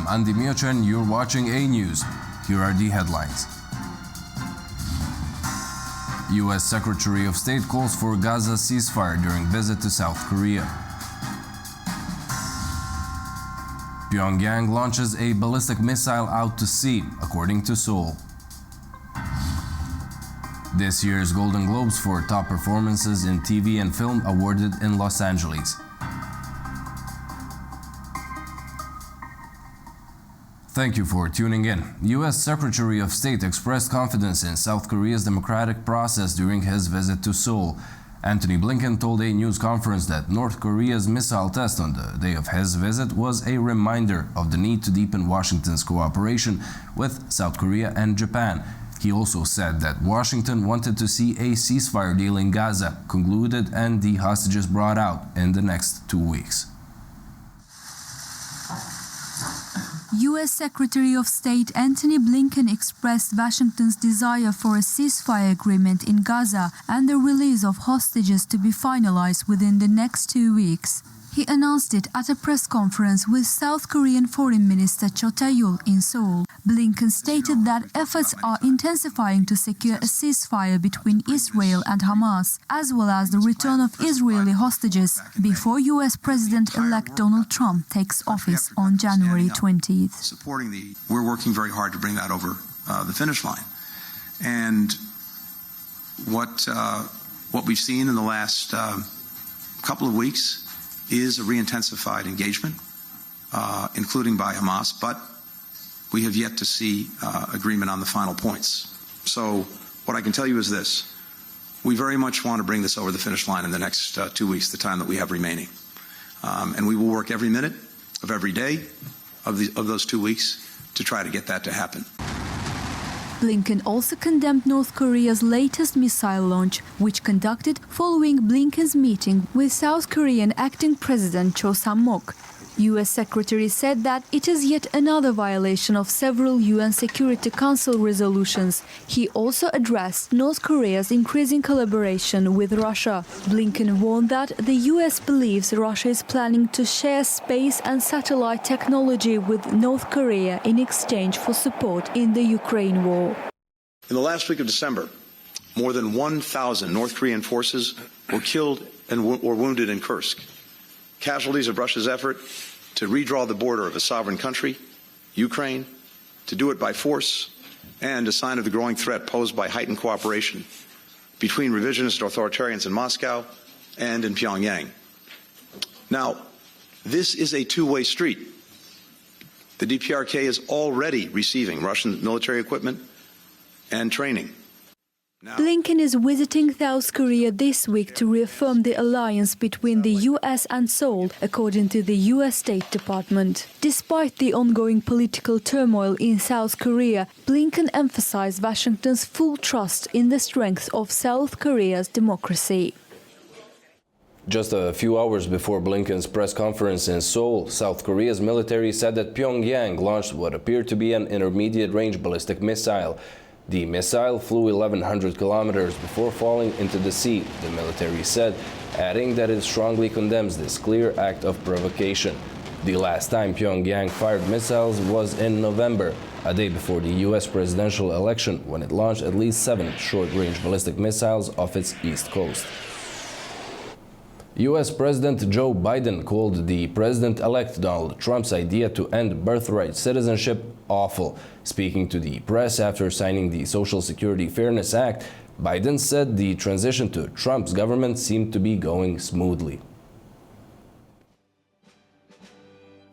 I'm Andy Miocha and you're watching A News. Here are the headlines. U.S. Secretary of State calls for Gaza ceasefire during visit to South Korea. Pyongyang launches a ballistic missile out to sea, according to Seoul. This year's Golden Globes for top performances in TV and film awarded in Los Angeles. Thank you for tuning in. U.S. Secretary of State expressed confidence in South Korea's democratic process during his visit to Seoul. Antony Blinken told a news conference that North Korea's missile test on the day of his visit was a reminder of the need to deepen Washington's cooperation with South Korea and Japan. He also said that Washington wanted to see a ceasefire deal in Gaza concluded and the hostages brought out in the next 2 weeks. U.S. Secretary of State Antony Blinken expressed Washington's desire for a ceasefire agreement in Gaza and the release of hostages to be finalized within the next 2 weeks. He announced it at a press conference with South Korean Foreign Minister Cho Tae-yul in Seoul. Blinken stated that efforts are intensifying to secure a ceasefire between Israel and Hamas, as well as the return of Israeli hostages before U.S. President-elect Donald Trump takes office on January 20th. We're working very hard to bring that over the finish line. And what we've seen in the last couple of weeks is a re-intensified engagement, including by Hamas, but we have yet to see agreement on the final points. So what I can tell you is this. We very much want to bring this over the finish line in the next 2 weeks, the time that we have remaining. And we will work every minute of every day of those 2 weeks to try to get that to happen. Blinken also condemned North Korea's latest missile launch, which conducted following Blinken's meeting with South Korean acting President Cho Sam-mok. U.S. Secretary said that it is yet another violation of several UN Security Council resolutions. He also addressed North Korea's increasing collaboration with Russia. Blinken warned that the U.S. believes Russia is planning to share space and satellite technology with North Korea in exchange for support in the Ukraine war. In the last week of December, more than 1,000 North Korean forces were killed or wounded in Kursk. Casualties of Russia's effort to redraw the border of a sovereign country, Ukraine, to do it by force, and a sign of the growing threat posed by heightened cooperation between revisionist authoritarians in Moscow and in Pyongyang. Now, this is a two-way street. The DPRK is already receiving Russian military equipment and training. Blinken is visiting South Korea this week to reaffirm the alliance between the U.S. and Seoul, according to the U.S. State Department. Despite the ongoing political turmoil in South Korea, Blinken emphasized Washington's full trust in the strength of South Korea's democracy. Just a few hours before Blinken's press conference in Seoul, South Korea's military said that Pyongyang launched what appeared to be an intermediate-range ballistic missile. The missile flew 1,100 kilometers before falling into the sea, the military said, adding that it strongly condemns this clear act of provocation. The last time Pyongyang fired missiles was in November, a day before the U.S. presidential election, when it launched at least 7 short-range ballistic missiles off its east coast. U.S. President Joe Biden called the president-elect Donald Trump's idea to end birthright citizenship awful. Speaking to the press after signing the Social Security Fairness Act, Biden said the transition to Trump's government seemed to be going smoothly.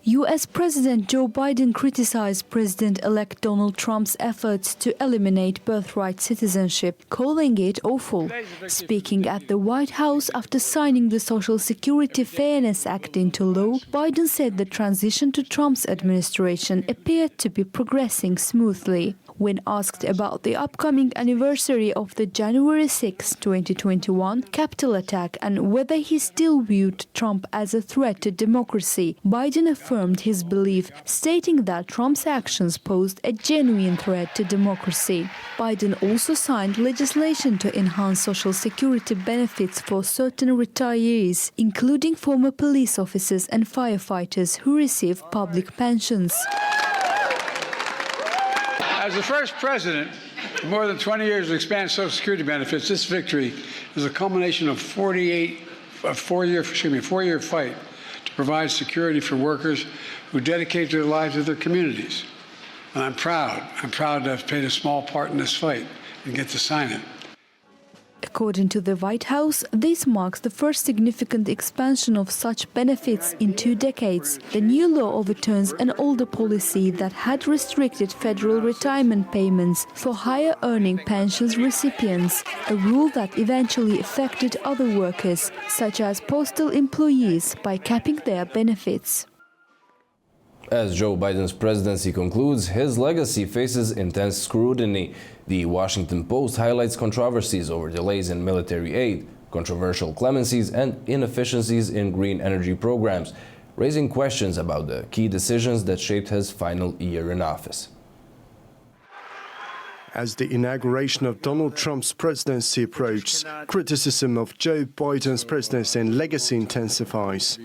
U.S. President Joe Biden criticized President-elect Donald Trump's efforts to eliminate birthright citizenship, calling it awful. Speaking at the White House after signing the Social Security Fairness Act into law, Biden said the transition to Trump's administration appeared to be progressing smoothly. When asked about the upcoming anniversary of the January 6, 2021 Capitol attack and whether he still viewed Trump as a threat to democracy, Biden affirmed his belief, stating that Trump's actions posed a genuine threat to democracy. Biden also signed legislation to enhance Social Security benefits for certain retirees, including former police officers and firefighters who receive public pensions. As the first president in more than 20 years to expand Social Security benefits, this victory is a culmination of a four-year fight to provide security for workers who dedicate their lives to their communities. And I'm proud to have played a small part in this fight and get to sign it. According to the White House, this marks the first significant expansion of such benefits in 2 decades. The new law overturns an older policy that had restricted federal retirement payments for higher earning pensions recipients, a rule that eventually affected other workers, such as postal employees, by capping their benefits. As Joe Biden's presidency concludes, his legacy faces intense scrutiny. The Washington Post highlights controversies over delays in military aid, controversial clemencies, and inefficiencies in green energy programs, raising questions about the key decisions that shaped his final year in office. As the inauguration of Donald Trump's presidency approaches, criticism of Joe Biden's presidency and legacy intensifies.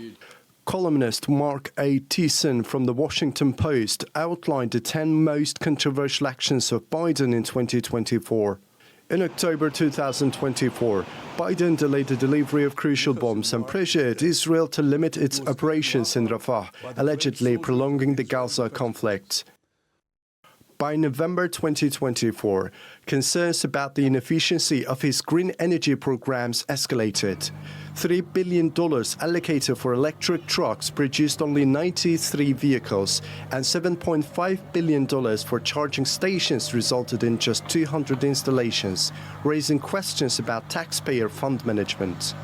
Columnist Mark A. Thiessen from the Washington Post outlined the 10 most controversial actions of Biden in 2024. In October 2024, Biden delayed the delivery of crucial bombs and pressured Israel to limit its operations in Rafah, allegedly prolonging the Gaza conflict. By November 2024, concerns about the inefficiency of his green energy programs escalated. $3 billion allocated for electric trucks produced only 93 vehicles, and $7.5 billion for charging stations resulted in just 200 installations, raising questions about taxpayer fund management.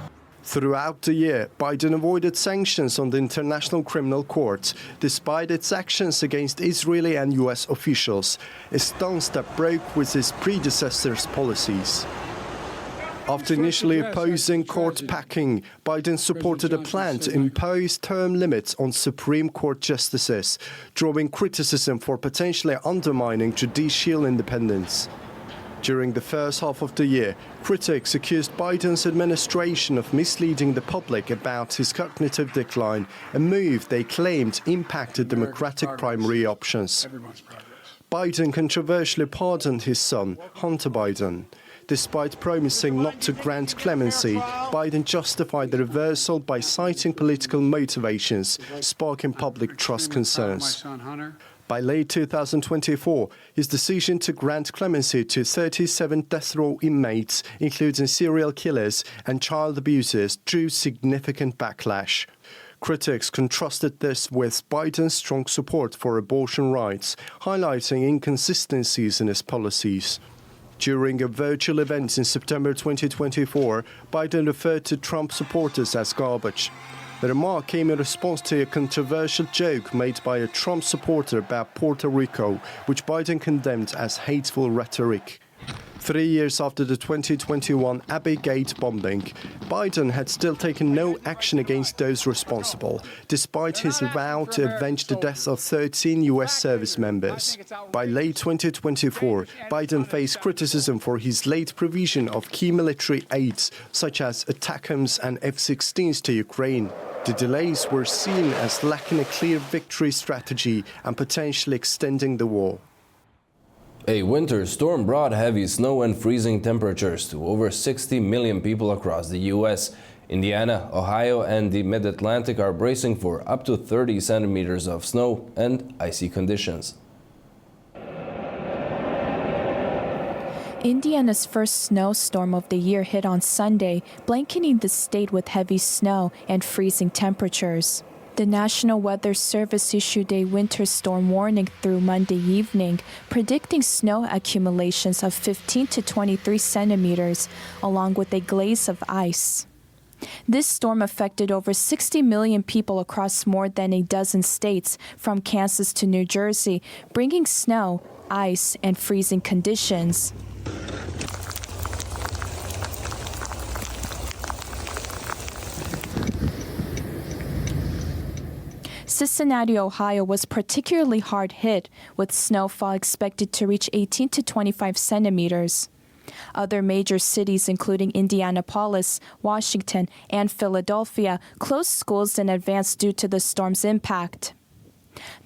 Throughout the year, Biden avoided sanctions on the International Criminal Court, despite its actions against Israeli and U.S. officials, a stance that broke with his predecessor's policies. After initially opposing court packing, Biden supported a plan to impose term limits on Supreme Court justices, drawing criticism for potentially undermining judicial independence. During the first half of the year, critics accused Biden's administration of misleading the public about his cognitive decline, a move they claimed impacted Democratic primary options. Biden controversially pardoned his son, Hunter Biden. Despite promising not to grant clemency, Biden justified the reversal by citing political motivations, sparking public trust concerns. By late 2024, his decision to grant clemency to 37 death row inmates, including serial killers and child abusers, drew significant backlash. Critics contrasted this with Biden's strong support for abortion rights, highlighting inconsistencies in his policies. During a virtual event in September 2024, Biden referred to Trump supporters as garbage. The remark came in response to a controversial joke made by a Trump supporter about Puerto Rico, which Biden condemned as hateful rhetoric. 3 years after the 2021 Abbey Gate bombing, Biden had still taken no action against those responsible, despite his vow to avenge the deaths of 13 U.S. service members. By late 2024, Biden faced criticism for his late provision of key military aids, such as ATACMS and F-16s to Ukraine. The delays were seen as lacking a clear victory strategy and potentially extending the war. A winter storm brought heavy snow and freezing temperatures to over 60 million people across the U.S. Indiana, Ohio, and the Mid-Atlantic are bracing for up to 30 centimeters of snow and icy conditions. Indiana's first snowstorm of the year hit on Sunday, blanketing the state with heavy snow and freezing temperatures. The National Weather Service issued a winter storm warning through Monday evening, predicting snow accumulations of 15 to 23 centimeters, along with a glaze of ice. This storm affected over 60 million people across more than a dozen states, from Kansas to New Jersey, bringing snow, ice, and freezing conditions. Cincinnati, Ohio was particularly hard hit, with snowfall expected to reach 18 to 25 centimeters. Other major cities, including Indianapolis, Washington, and Philadelphia, closed schools in advance due to the storm's impact.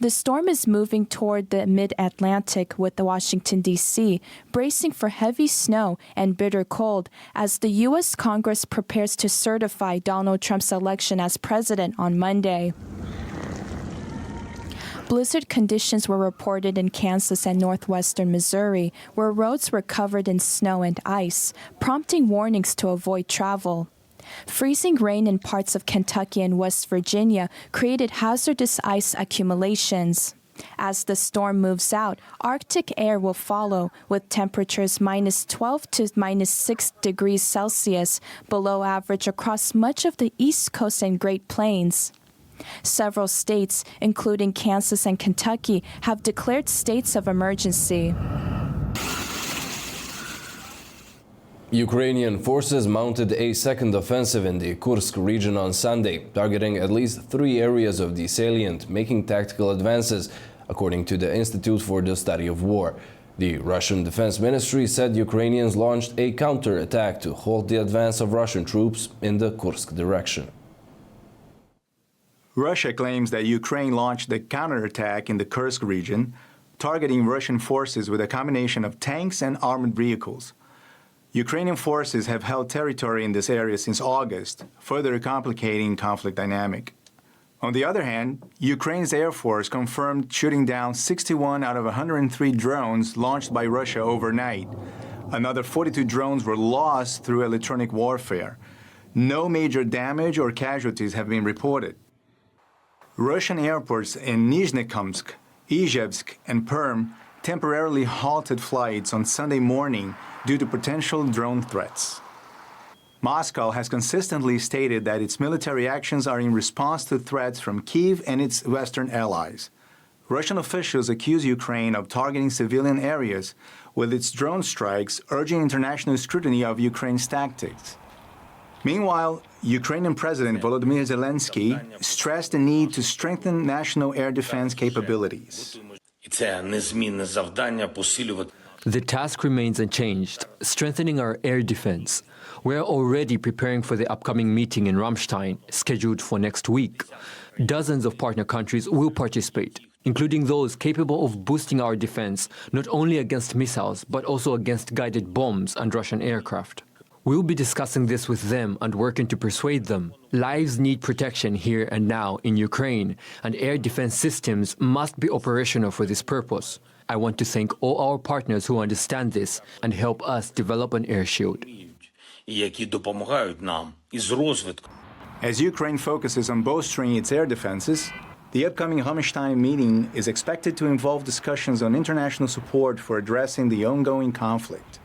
The storm is moving toward the mid-Atlantic with Washington, D.C., bracing for heavy snow and bitter cold as the U.S. Congress prepares to certify Donald Trump's election as president on Monday. Blizzard conditions were reported in Kansas and northwestern Missouri, where roads were covered in snow and ice, prompting warnings to avoid travel. Freezing rain in parts of Kentucky and West Virginia created hazardous ice accumulations. As the storm moves out, Arctic air will follow, with temperatures -12 to -6 degrees Celsius below average across much of the East Coast and Great Plains. Several states, including Kansas and Kentucky, have declared states of emergency. Ukrainian forces mounted a second offensive in the Kursk region on Sunday, targeting at least 3 areas of the salient, making tactical advances, according to the Institute for the Study of War. The Russian Defense Ministry said Ukrainians launched a counterattack to halt the advance of Russian troops in the Kursk direction. Russia claims that Ukraine launched the counterattack in the Kursk region, targeting Russian forces with a combination of tanks and armored vehicles. Ukrainian forces have held territory in this area since August, further complicating conflict dynamic. On the other hand, Ukraine's Air Force confirmed shooting down 61 out of 103 drones launched by Russia overnight. Another 42 drones were lost through electronic warfare. No major damage or casualties have been reported. Russian airports in Nizhnekamsk, Izhevsk, and Perm temporarily halted flights on Sunday morning due to potential drone threats. Moscow has consistently stated that its military actions are in response to threats from Kyiv and its Western allies. Russian officials accuse Ukraine of targeting civilian areas with its drone strikes, urging international scrutiny of Ukraine's tactics. Meanwhile, Ukrainian President Volodymyr Zelensky stressed the need to strengthen national air defense capabilities. The task remains unchanged, strengthening our air defense. We are already preparing for the upcoming meeting in Ramstein, scheduled for next week. Dozens of partner countries will participate, including those capable of boosting our defense not only against missiles, but also against guided bombs and Russian aircraft. We will be discussing this with them and working to persuade them. Lives need protection here and now in Ukraine, and air defense systems must be operational for this purpose. I want to thank all our partners who understand this and help us develop an air shield. As Ukraine focuses on bolstering its air defenses, the upcoming Ramstein meeting is expected to involve discussions on international support for addressing the ongoing conflict.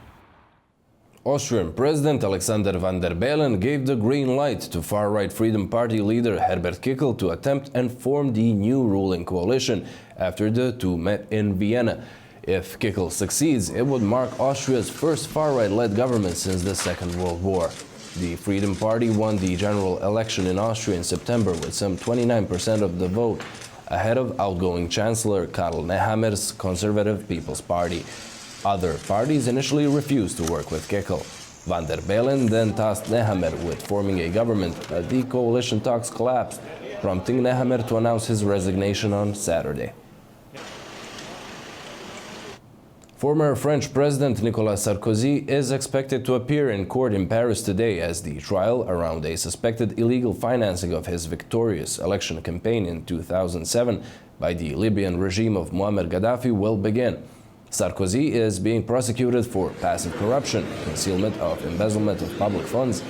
Austrian President Alexander van der Bellen gave the green light to far-right Freedom Party leader Herbert Kickl to attempt and form the new ruling coalition after the two met in Vienna. If Kickl succeeds, it would mark Austria's first far-right-led government since the Second World War. The Freedom Party won the general election in Austria in September with some 29% of the vote, ahead of outgoing Chancellor Karl Nehammer's Conservative People's Party. Other parties initially refused to work with Kickl. Van der Bellen then tasked Nehammer with forming a government, but the coalition talks collapsed, prompting Nehammer to announce his resignation on Saturday. Former French President Nicolas Sarkozy is expected to appear in court in Paris today as the trial around a suspected illegal financing of his victorious election campaign in 2007 by the Libyan regime of Muammar Gaddafi will begin. Sarkozy is being prosecuted for passive corruption, concealment of embezzlement of public funds,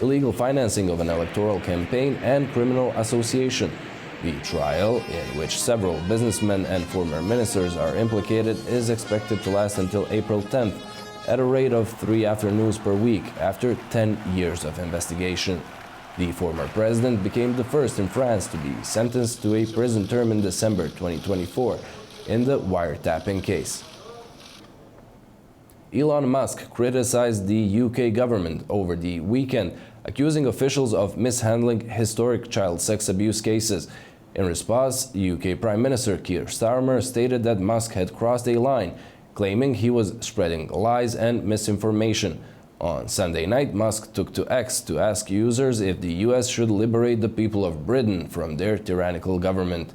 illegal financing of an electoral campaign, and criminal association. The trial, in which several businessmen and former ministers are implicated, is expected to last until April 10th, at a rate of 3 afternoons per week, after 10 years of investigation. The former president became the first in France to be sentenced to a prison term in December 2024 in the wiretapping case. Elon Musk criticized the UK government over the weekend, accusing officials of mishandling historic child sex abuse cases. In response, UK Prime Minister Keir Starmer stated that Musk had crossed a line, claiming he was spreading lies and misinformation. On Sunday night, Musk took to X to ask users if the US should liberate the people of Britain from their tyrannical government.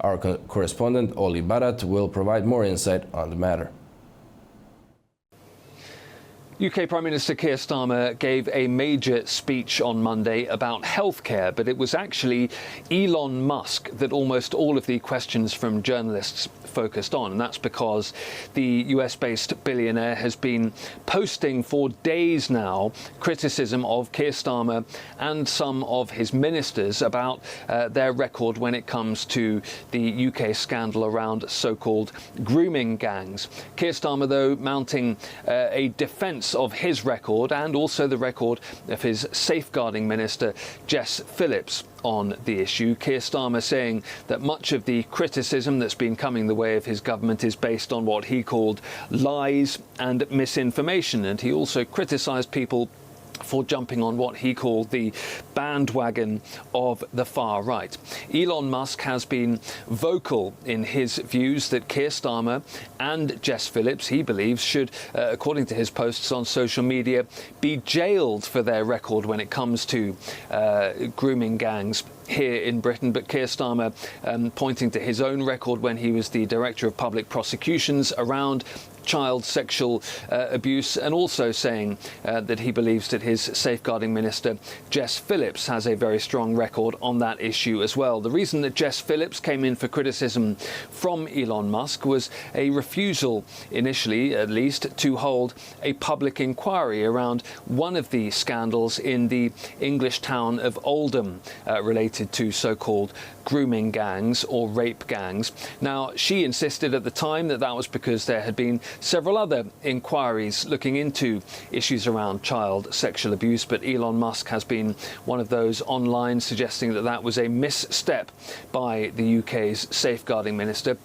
Our correspondent Oli Barat will provide more insight on the matter. UK Prime Minister Keir Starmer gave a major speech on Monday about healthcare, but it was actually Elon Musk that almost all of the questions from journalists focused on, and that's because the US-based billionaire has been posting for days now criticism of Keir Starmer and some of his ministers about their record when it comes to the UK scandal around so-called grooming gangs. Keir Starmer, though, mounting a defence of his record and also the record of his safeguarding minister, Jess Phillips, on the issue. Keir Starmer saying that much of the criticism that's been coming the way of his government is based on what he called lies and misinformation, and he also criticised people for jumping on what he called the bandwagon of the far right. Elon Musk has been vocal in his views that Keir Starmer and Jess Phillips, he believes, should, according to his posts on social media, be jailed for their record when it comes to grooming gangs here in Britain. But Keir Starmer pointing to his own record when he was the Director of Public Prosecutions around child sexual abuse, and also saying that he believes that his safeguarding minister, Jess Phillips, has a very strong record on that issue as well. The reason that Jess Phillips came in for criticism from Elon Musk was a refusal, initially at least, to hold a public inquiry around one of the scandals in the English town of Oldham related to so-called grooming gangs or rape gangs. Now, she insisted at the time that that was because there had been several other inquiries looking into issues around child sexual abuse, but Elon Musk has been one of those online suggesting that that was a misstep by the UK's safeguarding minister.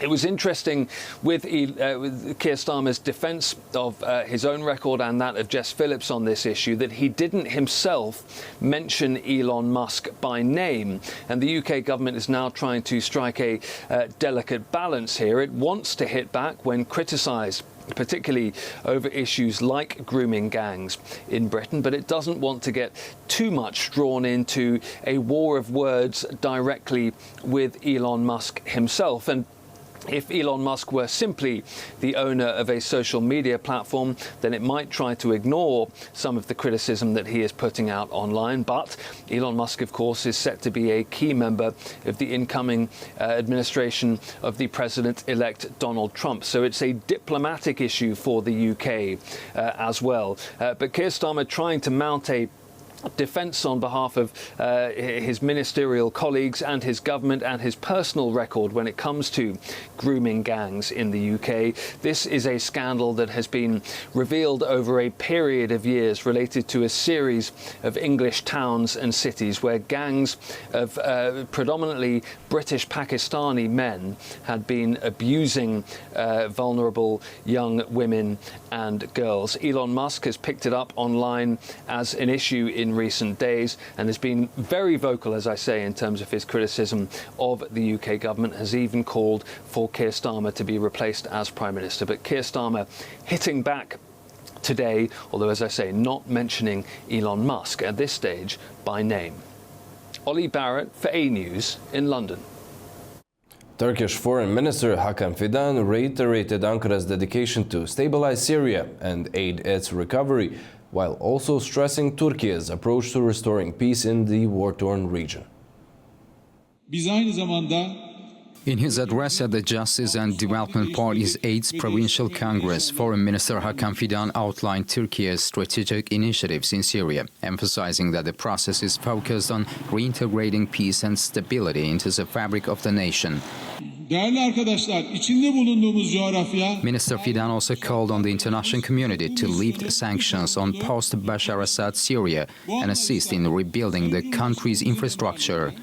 It was interesting with Keir Starmer's defence of his own record and that of Jess Phillips on this issue that he didn't himself mention Elon Musk by name. And the UK government is now trying to strike a delicate balance here. It wants to hit back when criticised, particularly over issues like grooming gangs in Britain, but it doesn't want to get too much drawn into a war of words directly with Elon Musk himself. And if Elon Musk were simply the owner of a social media platform, then it might try to ignore some of the criticism that he is putting out online. But Elon Musk, of course, is set to be a key member of the incoming administration of the President-elect Donald Trump. So it's a diplomatic issue for the UK as well. But Keir Starmer trying to mount a defence on behalf of his ministerial colleagues and his government and his personal record when it comes to grooming gangs in the UK. This is a scandal that has been revealed over a period of years related to a series of English towns and cities where gangs of predominantly British Pakistani men had been abusing vulnerable young women and girls. Elon Musk has picked it up online as an issue in recent days and has been very vocal, as I say, in terms of his criticism of the UK government, has even called for Keir Starmer to be replaced as Prime Minister. But Keir Starmer hitting back today, although, as I say, not mentioning Elon Musk at this stage by name. Oli Barrett for A News in London. Turkish Foreign Minister Hakan Fidan reiterated Ankara's dedication to stabilize Syria and aid its recovery, while also stressing Turkey's approach to restoring peace in the war-torn region. In his address at the Justice and Development Party's 8th Provincial Congress, Foreign Minister Hakan Fidan outlined Turkey's strategic initiatives in Syria, emphasizing that the process is focused on reintegrating peace and stability into the fabric of the nation. Minister Fidan also called on the international community to lift sanctions on post-Bashar Assad Syria and assist in rebuilding the country's infrastructure.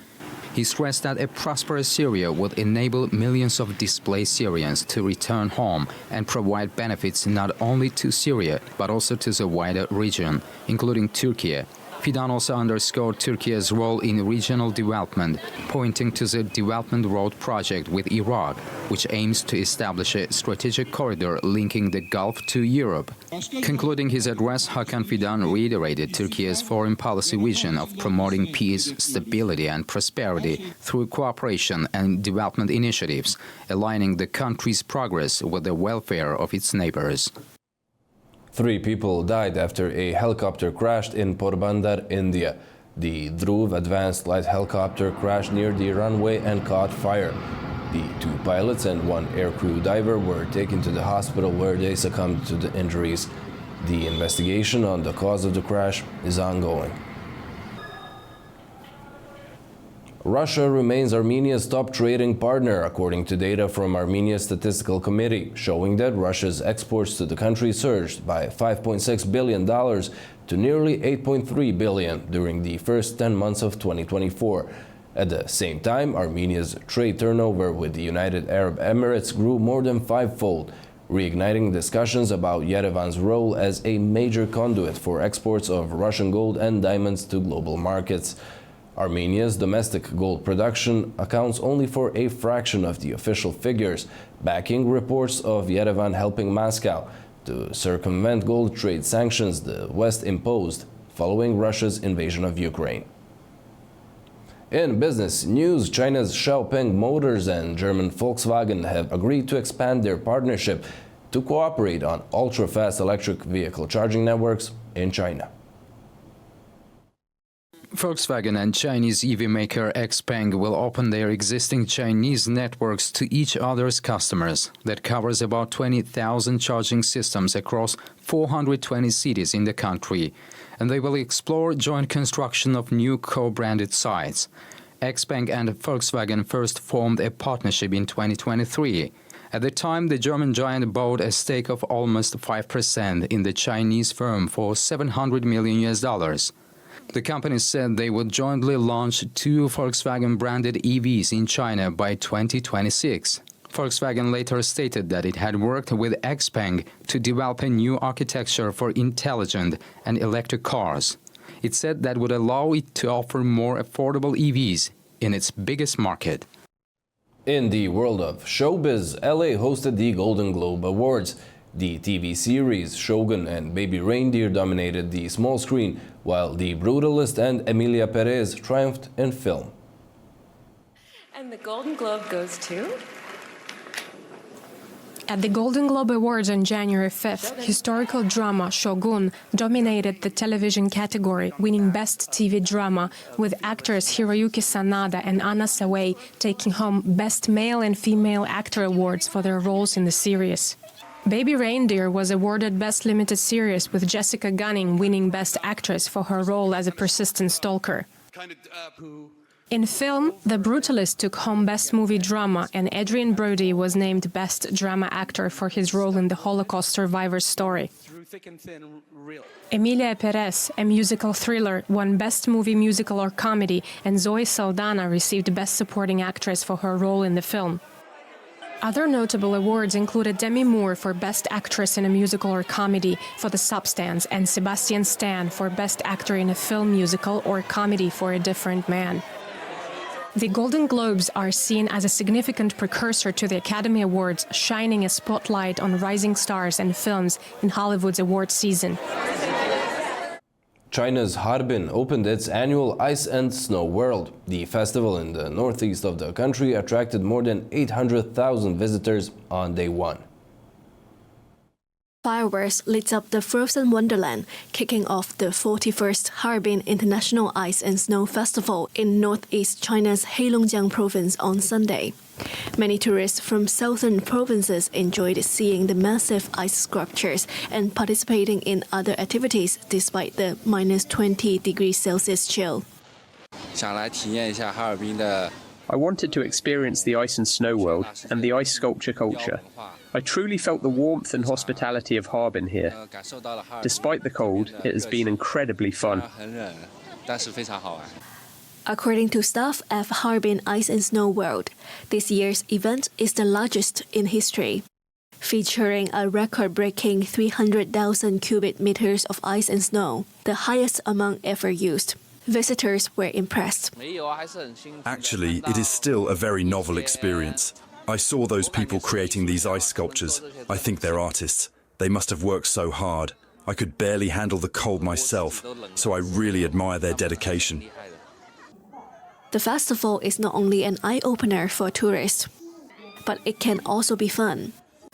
He stressed that a prosperous Syria would enable millions of displaced Syrians to return home and provide benefits not only to Syria but also to the wider region, including Turkey. Fidan also underscored Turkey's role in regional development, pointing to the Development Road project with Iraq, which aims to establish a strategic corridor linking the Gulf to Europe. Concluding his address, Hakan Fidan reiterated Turkey's foreign policy vision of promoting peace, stability and prosperity through cooperation and development initiatives, aligning the country's progress with the welfare of its neighbors. 3 people died after a helicopter crashed in Porbandar, India. The Dhruv advanced light helicopter crashed near the runway and caught fire. The 2 pilots and 1 aircrew diver were taken to the hospital where they succumbed to the injuries. The investigation on the cause of the crash is ongoing. Russia remains Armenia's top trading partner, according to data from Armenia's Statistical Committee, showing that Russia's exports to the country surged by $5.6 billion to nearly $8.3 billion during the first 10 months of 2024. At the same time, Armenia's trade turnover with the United Arab Emirates grew more than 5-fold, reigniting discussions about Yerevan's role as a major conduit for exports of Russian gold and diamonds to global markets. Armenia's domestic gold production accounts only for a fraction of the official figures, backing reports of Yerevan helping Moscow to circumvent gold trade sanctions the West imposed following Russia's invasion of Ukraine. In business news, China's Xiaopeng Motors and German Volkswagen have agreed to expand their partnership to cooperate on ultra-fast electric vehicle charging networks in China. Volkswagen and Chinese EV maker XPeng will open their existing Chinese networks to each other's customers. That covers about 20,000 charging systems across 420 cities in the country. And they will explore joint construction of new co-branded sites. XPeng and Volkswagen first formed a partnership in 2023. At the time, the German giant bought a stake of almost 5% in the Chinese firm for $700 million. The company said they would jointly launch 2 Volkswagen-branded EVs in China by 2026. Volkswagen later stated that it had worked with XPeng to develop a new architecture for intelligent and electric cars. It said that would allow it to offer more affordable EVs in its biggest market. In the world of showbiz, LA hosted the Golden Globe Awards. The TV series Shogun and Baby Reindeer dominated the small screen, while The Brutalist and Emilia Perez triumphed in film. And the Golden Globe goes to... At the Golden Globe Awards on January 5th, historical drama Shogun dominated the television category, winning Best TV Drama, with actors Hiroyuki Sanada and Anna Sawai taking home Best Male and Female Actor awards for their roles in the series. Baby Reindeer was awarded Best Limited Series, with Jessica Gunning winning Best Actress for her role as a persistent stalker. In film, The Brutalist took home Best Movie Drama, and Adrian Brody was named Best Drama Actor for his role in the Holocaust survivor's story. Emilia Perez, a musical thriller, won Best Movie Musical or Comedy, and Zoe Saldana received Best Supporting Actress for her role in the film. Other notable awards included Demi Moore for Best Actress in a Musical or Comedy for The Substance, and Sebastian Stan for Best Actor in a Film, Musical or Comedy for A Different Man. The Golden Globes are seen as a significant precursor to the Academy Awards, shining a spotlight on rising stars and films in Hollywood's award season. China's Harbin opened its annual Ice and Snow World. The festival in the northeast of the country attracted more than 800,000 visitors on day 1. Fireworks lit up the frozen wonderland, kicking off the 41st Harbin International Ice and Snow Festival in northeast China's Heilongjiang province on Sunday. Many tourists from southern provinces enjoyed seeing the massive ice sculptures and participating in other activities despite the minus 20 degrees Celsius chill. I wanted to experience the ice and snow world and the ice sculpture culture. I truly felt the warmth and hospitality of Harbin here. Despite the cold, it has been incredibly fun. According to staff at Harbin Ice and Snow World, this year's event is the largest in history. featuring a record-breaking 300,000 cubic meters of ice and snow, the highest amount ever used. Visitors were impressed. Actually, it is still a very novel experience. I saw those people creating these ice sculptures. I think they're artists. They must have worked so hard. I could barely handle the cold myself, so I really admire their dedication. The festival is not only an eye-opener for tourists, but it can also be fun.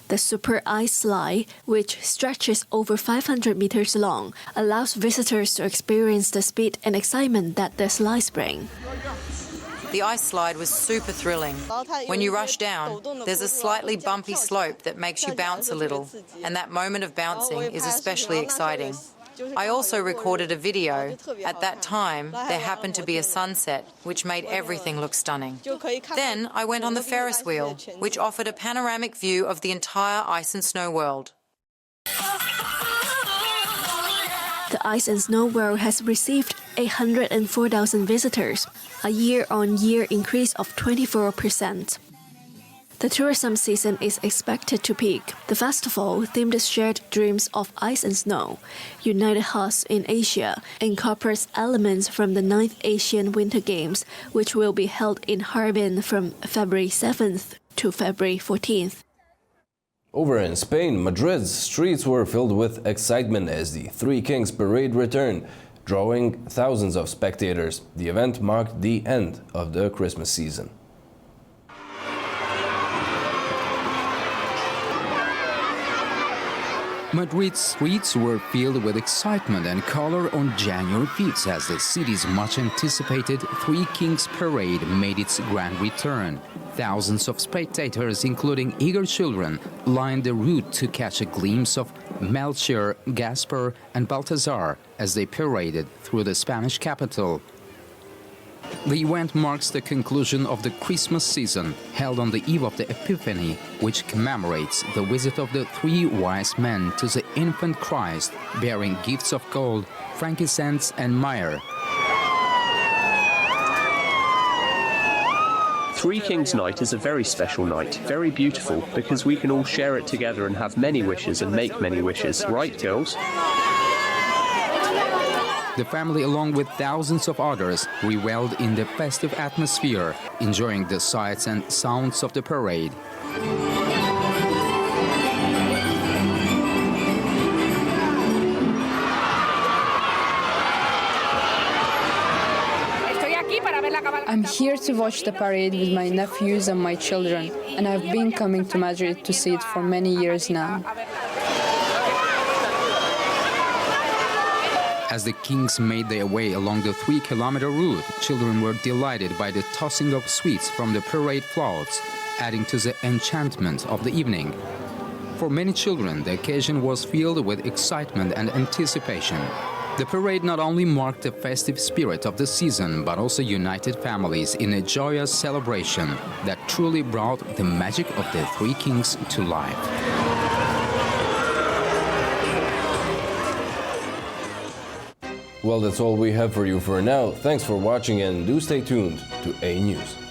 The Super Ice Slide, which stretches over 500 meters long, allows visitors to experience the speed and excitement that the slides bring. The ice slide was super thrilling. When you rush down, there's a slightly bumpy slope that makes you bounce a little, and that moment of bouncing is especially exciting. I also recorded a video. At that time, there happened to be a sunset, which made everything look stunning. Then I went on the Ferris wheel, which offered a panoramic view of the entire ice and snow world. The Ice and Snow World has received 104,000 visitors, a year-on-year increase of 24%. The tourism season is expected to peak. The festival, themed Shared Dreams of Ice and Snow, United Hearts in Asia, incorporates elements from the 9th Asian Winter Games, which will be held in Harbin from February 7th to February 14th. Over in Spain, Madrid's streets were filled with excitement as the Three Kings Parade returned, drawing thousands of spectators. The event marked the end of the Christmas season. Madrid's streets were filled with excitement and color on January 5th as the city's much-anticipated Three Kings Parade made its grand return. Thousands of spectators, including eager children, lined the route to catch a glimpse of Melchior, Gaspar, and Balthazar as they paraded through the Spanish capital. The event marks the conclusion of the Christmas season, held on the eve of the Epiphany, which commemorates the visit of the three wise men to the infant Christ, bearing gifts of gold, frankincense, and myrrh. Three Kings Night is a very special night, very beautiful, because we can all share it together and have many wishes and make many wishes. Right, girls? The family, along with thousands of others, reveled in the festive atmosphere, enjoying the sights and sounds of the parade. I'm here to watch the parade with my nephews and my children, and I've been coming to Madrid to see it for many years now. As the kings made their way along the 3-kilometer route, children were delighted by the tossing of sweets from the parade floats, adding to the enchantment of the evening. For many children, the occasion was filled with excitement and anticipation. The parade not only marked the festive spirit of the season, but also united families in a joyous celebration that truly brought the magic of the Three Kings to life. Well, that's all we have for you for now. Thanks for watching and do stay tuned to A News.